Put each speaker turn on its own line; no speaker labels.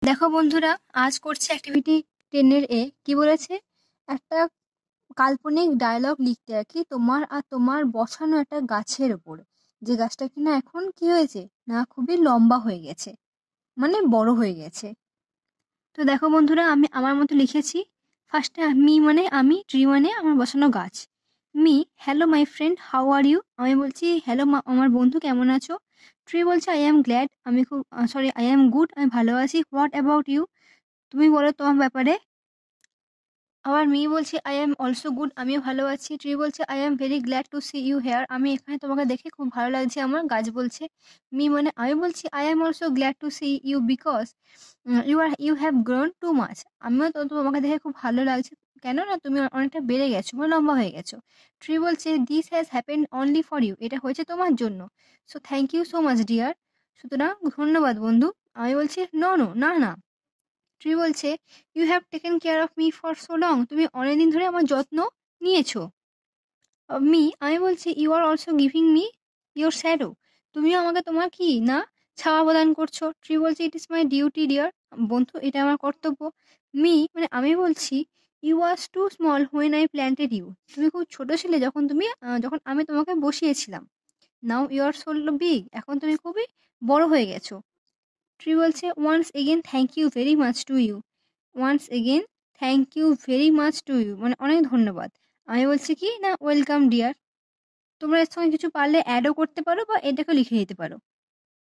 দেখো বন্ধুরা, আজ করছে অ্যাক্টিভিটি 10 এর কি বলেছে? একটা কাল্পনিক ডায়লগ লিখতে আর কি তোমার আর তোমার বসানো একটা গাছের ওপর, যে গাছটা কিনা এখন কি হয়েছে না খুবই লম্বা হয়ে গেছে, মানে বড় হয়ে গেছে। তো দেখো বন্ধুরা, আমি আমার মতো লিখেছি। ফার্স্টে মি মানে আমি, ট্রি মানে আমার বসানো গাছ। Me, hello my friend, how are you? আমি বলছি হ্যালো আমার বন্ধু, কেমন আছো? ট্রি বলছে আই অ্যাম গ্ল্যাড, আমি খুব সরি আই অ্যাম গুড, আমি ভালো আছি। What about you? তুমি বলো তোমার ব্যাপারে। আবার মি বলছে আই অ্যাম অলসো গুড, আমিও ভালো আছি। ট্রি বলছে I am very glad to see you here, আমি এখানে তোমাকে দেখে খুব ভালো লাগছে আমার। গাছ বলছে মি মানে আমি বলছি I am also glad to see you because you have grown too much, আমিও তো তোমাকে দেখে খুব ভালো লাগছে, কেন না তুমি অনেকটা বেড়ে গেছো, মানে লম্বা হয়ে গেছো। ট্রি বলছে this has happened only for you, এটা হয়েছে তোমার জন্য। So thank you so much dear, সুতরাং ধন্যবাদ বন্ধু। আমি বলছি নো নো, না না। ট্রি বলছে you have taken care of me for so long, তুমি অনেকদিন ধরে আমার যত্ন নিয়েছো। আমি বলছি you are also giving me your shadow, তুমিও আমাকে তোমার কি না ছায়া প্রদান করছো। ট্রি বলছে it is my duty dear, বন্ধু এটা আমার কর্তব্য। মানে আমি বলছি you was too small when I planted you, তুমি খুব ছোট ছিলে যখন আমি তোমাকে বসিয়েছিলাম। Now you are so big, এখন তুমি খুবই বড় হয়ে গেছো। ট্রি বলছে once again thank you very much to you, once again thank you very much to you মানে অনেক ধন্যবাদ। আমি বলছি কি না ওয়েলকাম ডিয়ার। তোমরা এর সঙ্গে কিছু পারলে অ্যাডও করতে পারো বা এটাকেও লিখে দিতে পারো।